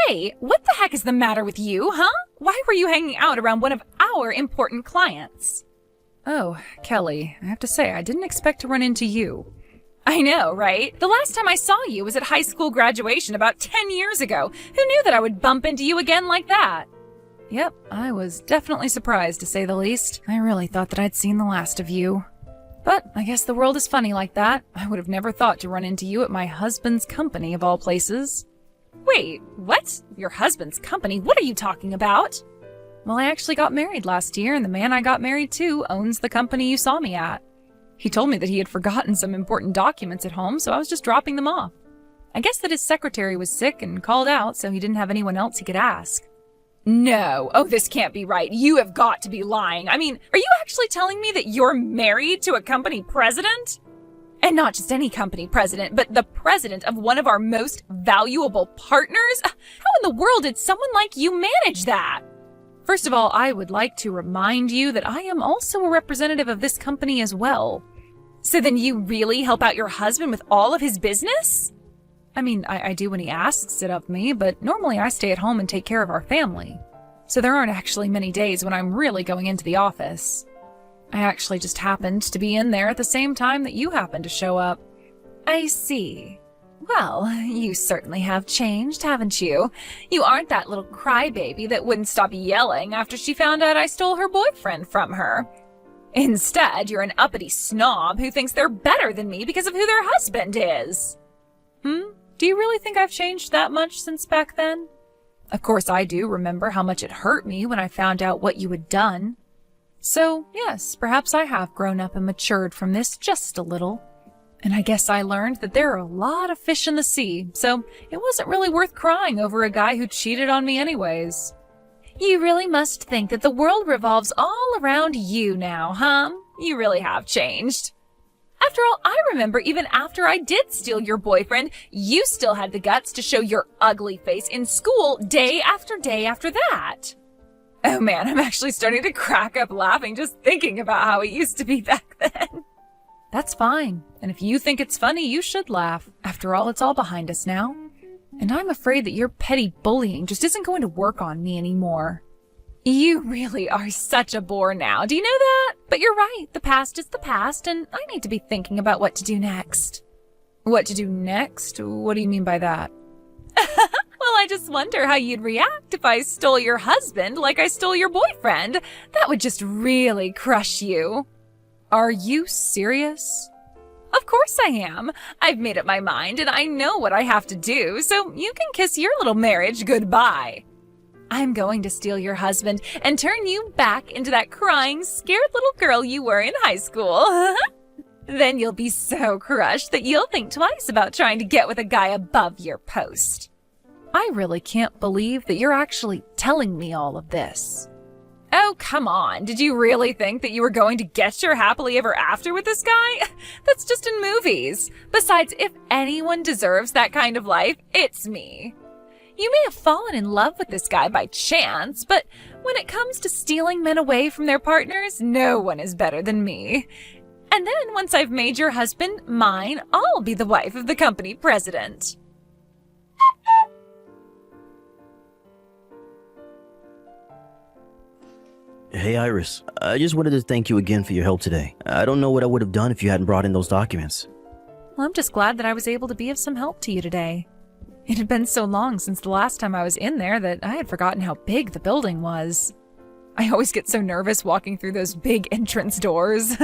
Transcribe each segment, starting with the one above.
Hey, what the heck is the matter with you, huh? Why were you hanging out around one of our important clients? Oh, Kelly, I have to say, I didn't expect to run into you. I know, right? The last time I saw you was at high school graduation about 10 years ago. Who knew that I would bump into you again like that? Yep, I was definitely surprised, to say the least. I really thought that I'd seen the last of you. But I guess the world is funny like that. I would have never thought to run into you at my husband's company, of all places. Wait, what? Your husband's company? What are you talking about? Well, I actually got married last year, and the man I got married to owns the company you saw me at. He told me that he had forgotten some important documents at home, so I was just dropping them off. I guess that his secretary was sick and called out, so he didn't have anyone else he could ask. No. Oh, this can't be right. You have got to be lying. I mean, are you actually telling me that you're married to a company president? And not just any company president, but the president of one of our most valuable partners? How in the world did someone like you manage that? First of all, I would like to remind you that I am also a representative of this company as well. So then you really help out your husband with all of his business? I mean, I do when he asks it of me, but normally I stay at home and take care of our family. So there aren't actually many days when I'm really going into the office. I actually just happened to be in there at the same time that you happened to show up. I see. Well, you certainly have changed, haven't you? You aren't that little crybaby that wouldn't stop yelling after she found out I stole her boyfriend from her. Instead, you're an uppity snob who thinks they're better than me because of who their husband is. Do you really think I've changed that much since back then? Of course, I do remember how much it hurt me when I found out what you had done. So, yes, perhaps I have grown up and matured from this just a little. And I guess I learned that there are a lot of fish in the sea, so it wasn't really worth crying over a guy who cheated on me anyways. You really must think that the world revolves all around you now, huh? You really have changed. After all, I remember even after I did steal your boyfriend, you still had the guts to show your ugly face in school day after that. Oh man, I'm actually starting to crack up laughing just thinking about how it used to be back then. That's fine. And if you think it's funny, you should laugh. After all, it's all behind us now. And I'm afraid that your petty bullying just isn't going to work on me anymore. You really are such a bore now. Do you know that? But you're right. The past is the past, and I need to be thinking about what to do next. What to do next? What do you mean by that? Well, I just wonder how you'd react if I stole your husband like I stole your boyfriend. That would just really crush you. Are you serious? Of course I am. I've made up my mind, and I know what I have to do, so you can kiss your little marriage goodbye. I'm going to steal your husband and turn you back into that crying, scared little girl you were in high school. Then you'll be so crushed that you'll think twice about trying to get with a guy above your post. I really can't believe that you're actually telling me all of this. Oh, come on. Did you really think that you were going to get your happily ever after with this guy? That's just in movies. Besides, if anyone deserves that kind of life, it's me. You may have fallen in love with this guy by chance, but when it comes to stealing men away from their partners, no one is better than me. And then once I've made your husband mine, I'll be the wife of the company president. Hey, Iris. I just wanted to thank you again for your help today. I don't know what I would have done if you hadn't brought in those documents. Well, I'm just glad that I was able to be of some help to you today. It had been so long since the last time I was in there that I had forgotten how big the building was. I always get so nervous walking through those big entrance doors.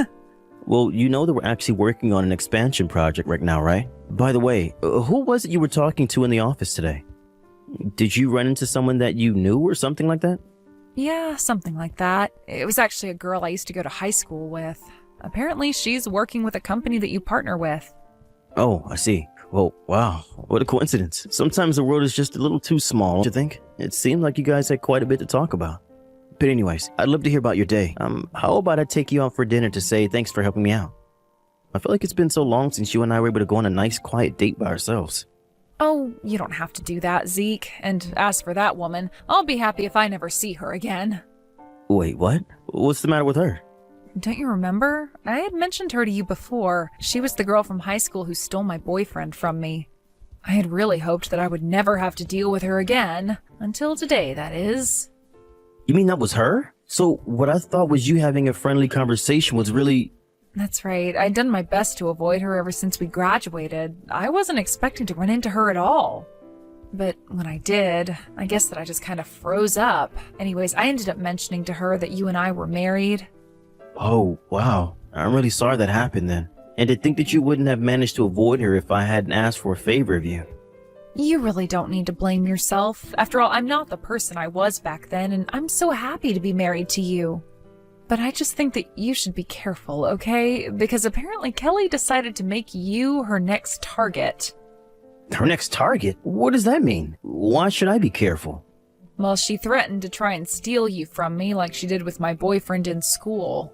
Well, you know that we're actually working on an expansion project right now, right? By the way, who was it you were talking to in the office today? Did you run into someone that you knew or something like that? Yeah, something like that. It was actually a girl I used to go to high school with. Apparently, she's working with a company that you partner with. Oh, I see. Well, wow, what a coincidence. Sometimes the world is just a little too small, don't you think? It seemed like you guys had quite a bit to talk about. But anyways, I'd love to hear about your day. How about I take you out for dinner to say thanks for helping me out? I feel like it's been so long since you and I were able to go on a nice quiet date by ourselves. Oh, you don't have to do that, Zeke. And as for that woman, I'll be happy if I never see her again. Wait, what? What's the matter with her? Don't you remember? I had mentioned her to you before. She was the girl from high school who stole my boyfriend from me. I had really hoped that I would never have to deal with her again. Until today, that is. You mean that was her? So what I thought was you having a friendly conversation was really... That's right. I'd done my best to avoid her ever since we graduated. I wasn't expecting to run into her at all. But when I did, I guess that I just kind of froze up. Anyways, I ended up mentioning to her that you and I were married. Oh, wow. I'm really sorry that happened then. And to think that you wouldn't have managed to avoid her if I hadn't asked for a favor of you. You really don't need to blame yourself. After all, I'm not the person I was back then, and I'm so happy to be married to you. But I just think that you should be careful, okay? Because apparently Kelly decided to make you her next target. Her next target? What does that mean? Why should I be careful? Well, she threatened to try and steal you from me like she did with my boyfriend in school.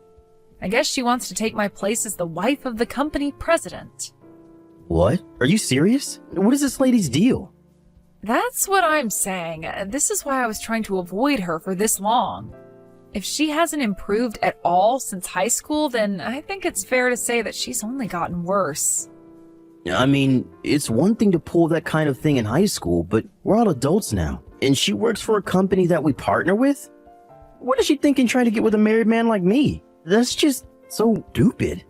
I guess she wants to take my place as the wife of the company president. What? Are you serious? What is this lady's deal? That's what I'm saying. This is why I was trying to avoid her for this long. If she hasn't improved at all since high school, then I think it's fair to say that she's only gotten worse. I mean, it's one thing to pull that kind of thing in high school, but we're all adults now. And she works for a company that we partner with? What is she thinking trying to get with a married man like me? That's just so stupid.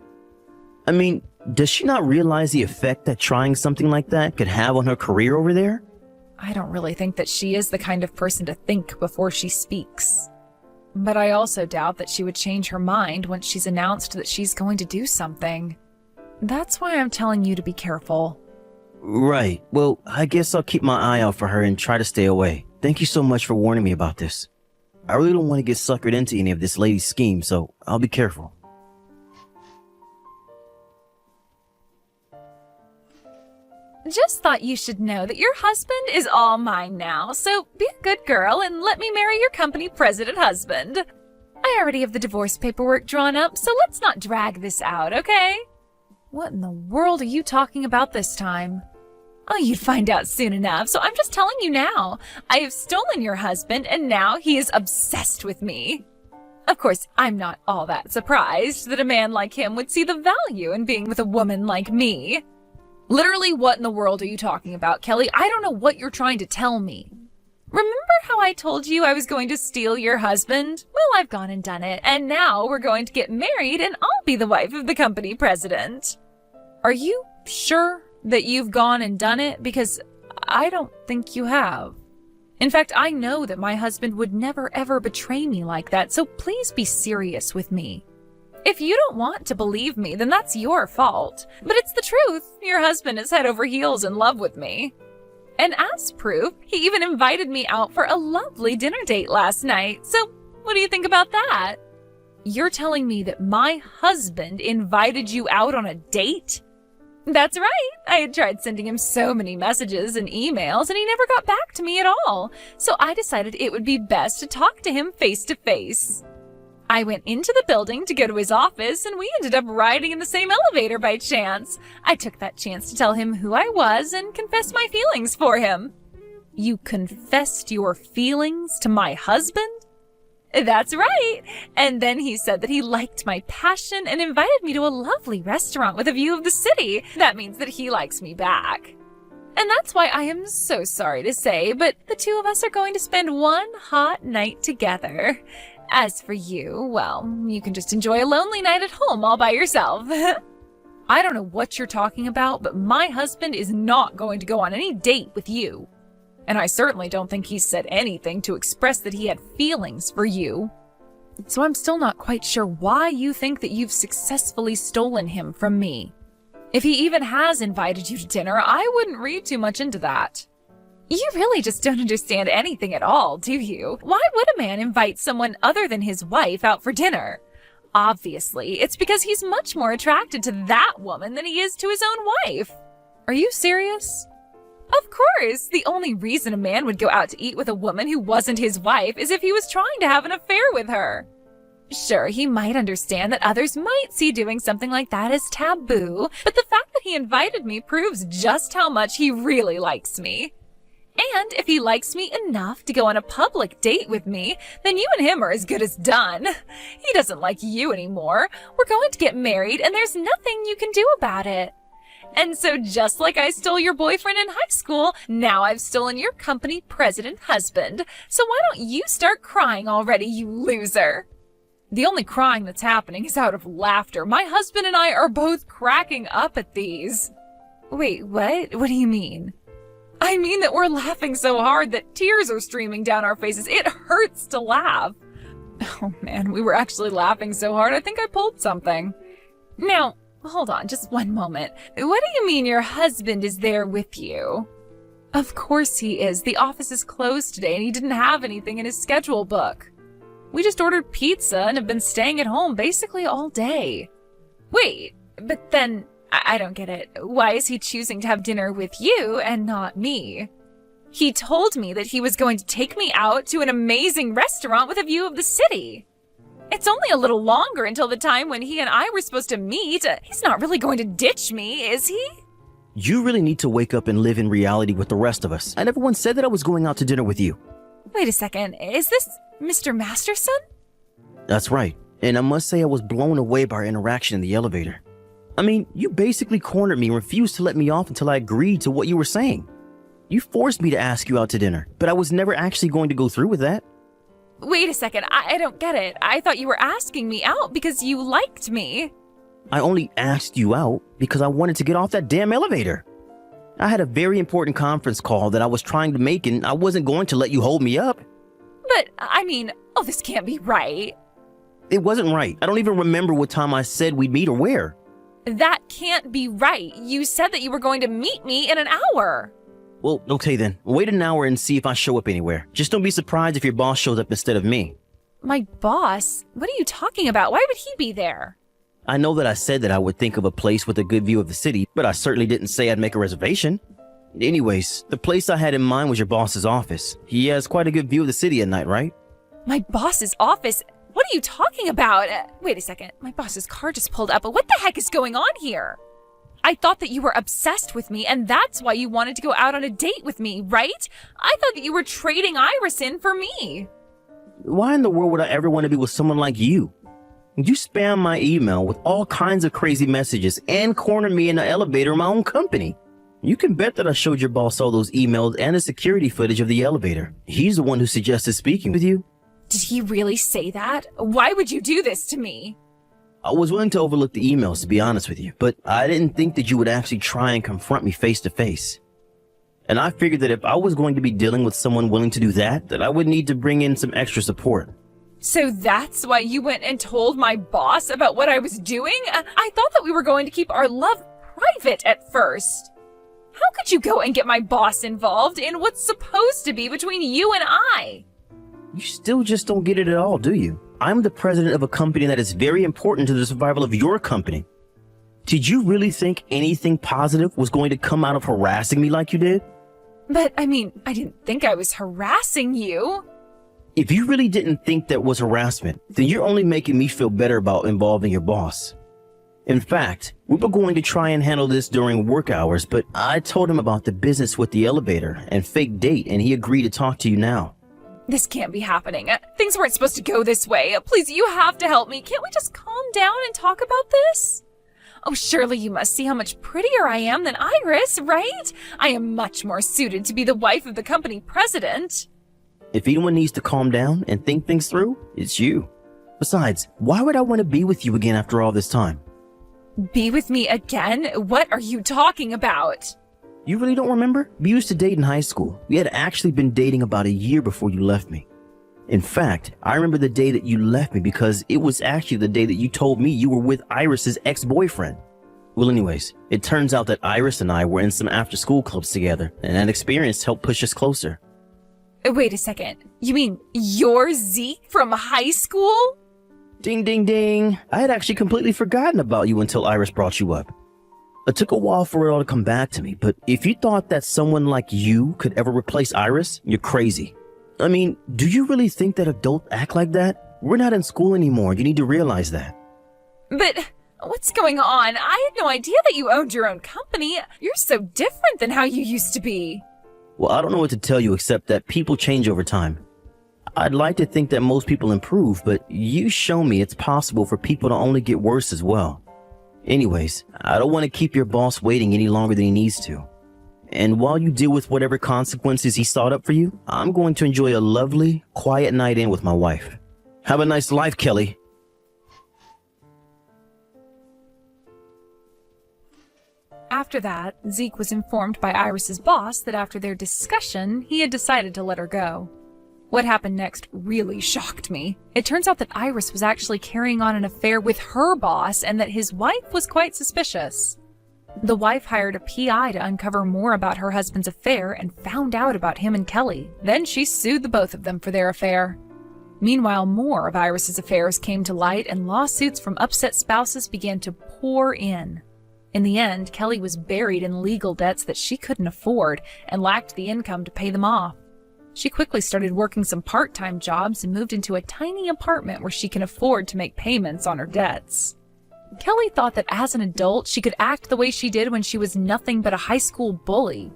I mean, does she not realize the effect that trying something like that could have on her career over there? I don't really think that she is the kind of person to think before she speaks. But I also doubt that she would change her mind once she's announced that she's going to do something. That's why I'm telling you to be careful. Right. Well, I guess I'll keep my eye out for her and try to stay away. Thank you so much for warning me about this. I really don't want to get suckered into any of this lady's scheme, so I'll be careful. Just thought you should know that your husband is all mine now, so be a good girl and let me marry your company president husband. I already have the divorce paperwork drawn up, so let's not drag this out, okay? What in the world are you talking about this time? Oh, you'd find out soon enough, so I'm just telling you now. I have stolen your husband, and now he is obsessed with me. Of course, I'm not all that surprised that a man like him would see the value in being with a woman like me. Literally, what in the world are you talking about, Kelly? I don't know what you're trying to tell me. Remember how I told you I was going to steal your husband? Well, I've gone and done it, and now we're going to get married, and I'll be the wife of the company president. Are you sure that you've gone and done it? Because I don't think you have. In fact, I know that my husband would never ever betray me like that, so please be serious with me. If you don't want to believe me, then that's your fault. But it's the truth. Your husband is head over heels in love with me. And as proof, he even invited me out for a lovely dinner date last night. So what do you think about that? You're telling me that my husband invited you out on a date? That's right. I had tried sending him so many messages and emails, and he never got back to me at all. So I decided it would be best to talk to him face to face. I went into the building to go to his office, and we ended up riding in the same elevator by chance. I took that chance to tell him who I was and confess my feelings for him. You confessed your feelings to my husband? That's right. And then he said that he liked my passion and invited me to a lovely restaurant with a view of the city. That means that he likes me back. And that's why I am so sorry to say, but the two of us are going to spend one hot night together. As for you, well, you can just enjoy a lonely night at home all by yourself. I don't know what you're talking about, but my husband is not going to go on any date with you. And I certainly don't think he's said anything to express that he had feelings for you. So I'm still not quite sure why you think that you've successfully stolen him from me. If he even has invited you to dinner, I wouldn't read too much into that. You really just don't understand anything at all, do you? Why would a man invite someone other than his wife out for dinner? Obviously, it's because he's much more attracted to that woman than he is to his own wife. Are you serious? Of course. The only reason a man would go out to eat with a woman who wasn't his wife is if he was trying to have an affair with her. Sure, he might understand that others might see doing something like that as taboo, but the fact that he invited me proves just how much he really likes me. And if he likes me enough to go on a public date with me, then you and him are as good as done. He doesn't like you anymore. We're going to get married, and there's nothing you can do about it. And so just like I stole your boyfriend in high school, now I've stolen your company president husband. So why don't you start crying already, you loser? The only crying that's happening is out of laughter. My husband and I are both cracking up at these. Wait, what? What do you mean? I mean that we're laughing so hard that tears are streaming down our faces. It hurts to laugh. Oh man, we were actually laughing so hard I think I pulled something. Now, hold on just one moment. What do you mean your husband is there with you? Of course he is. The office is closed today and he didn't have anything in his schedule book. We just ordered pizza and have been staying at home basically all day. Wait, but then I don't get it. Why is he choosing to have dinner with you and not me? He told me that he was going to take me out to an amazing restaurant with a view of the city. It's only a little longer until the time when he and I were supposed to meet. He's not really going to ditch me, is he? You really need to wake up and live in reality with the rest of us. I never once said that I was going out to dinner with you. Wait a second. Is this Mr. Masterson? That's right. And I must say I was blown away by our interaction in the elevator. I mean, you basically cornered me and refused to let me off until I agreed to what you were saying. You forced me to ask you out to dinner, but I was never actually going to go through with that. Wait a second. I don't get it. I thought you were asking me out because you liked me. I only asked you out because I wanted to get off that damn elevator. I had a very important conference call that I was trying to make and I wasn't going to let you hold me up. But, I mean, this can't be right. It wasn't right. I don't even remember what time I said we'd meet or where. That can't be right. You said that you were going to meet me in an hour. Well, okay then. Wait an hour and see if I show up anywhere. Just don't be surprised if your boss shows up instead of me. My boss? What are you talking about? Why would he be there? I know that I said that I would think of a place with a good view of the city, but I certainly didn't say I'd make a reservation. Anyways, the place I had in mind was your boss's office. He has quite a good view of the city at night, right? My boss's office? What are you talking about? Wait a second. My boss's car just pulled up. What the heck is going on here? I thought that you were obsessed with me, and that's why you wanted to go out on a date with me, right? I thought that you were trading Iris in for me. Why in the world would I ever want to be with someone like you? You spam my email with all kinds of crazy messages and corner me in the elevator in my own company. You can bet that I showed your boss all those emails and the security footage of the elevator. He's the one who suggested speaking with you. Did he really say that? Why would you do this to me? I was willing to overlook the emails, to be honest with you, but I didn't think that you would actually try and confront me face to face. And I figured that if I was going to be dealing with someone willing to do that I would need to bring in some extra support. So that's why you went and told my boss about what I was doing? I thought that we were going to keep our love private at first. How could you go and get my boss involved in what's supposed to be between you and I? You still just don't get it at all, do you? I'm the president of a company that is very important to the survival of your company. Did you really think anything positive was going to come out of harassing me like you did? But, I mean, I didn't think I was harassing you. If you really didn't think that was harassment, then you're only making me feel better about involving your boss. In fact, we were going to try and handle this during work hours, but I told him about the business with the elevator and fake date, and he agreed to talk to you now. This can't be happening. Things weren't supposed to go this way. Please, you have to help me. Can't we just calm down and talk about this? Oh, surely you must see how much prettier I am than Iris, right? I am much more suited to be the wife of the company president. If anyone needs to calm down and think things through, it's you. Besides, why would I want to be with you again after all this time? Be with me again? What are you talking about? You really don't remember? We used to date in high school. We had actually been dating about a year before you left me. In fact, I remember the day that you left me because it was actually the day that you told me you were with Iris's ex-boyfriend. Well, anyways, it turns out that Iris and I were in some after-school clubs together, and that experience helped push us closer. Wait a second. You mean you're Zeke from high school? Ding, ding, ding. I had actually completely forgotten about you until Iris brought you up. It took a while for it all to come back to me, but if you thought that someone like you could ever replace Iris, you're crazy. I mean, do you really think that adults act like that? We're not in school anymore. You need to realize that. But what's going on? I had no idea that you owned your own company. You're so different than how you used to be. Well, I don't know what to tell you except that people change over time. I'd like to think that most people improve, but you show me it's possible for people to only get worse as well. Anyways, I don't want to keep your boss waiting any longer than he needs to. And while you deal with whatever consequences he sought up for you, I'm going to enjoy a lovely, quiet night in with my wife. Have a nice life, Kelly. After that, Zeke was informed by Iris's boss that after their discussion, he had decided to let her go. What happened next really shocked me. It turns out that Iris was actually carrying on an affair with her boss and that his wife was quite suspicious. The wife hired a PI to uncover more about her husband's affair and found out about him and Kelly. Then she sued the both of them for their affair. Meanwhile, more of Iris's affairs came to light and lawsuits from upset spouses began to pour in. In the end, Kelly was buried in legal debts that she couldn't afford and lacked the income to pay them off. She quickly started working some part-time jobs and moved into a tiny apartment where she can afford to make payments on her debts. Kelly thought that as an adult, she could act the way she did when she was nothing but a high school bully.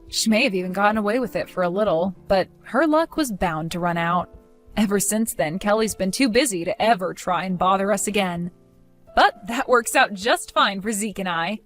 She may have even gotten away with it for a little, but her luck was bound to run out. Ever since then, Kelly's been too busy to ever try and bother us again. But that works out just fine for Zeke and I.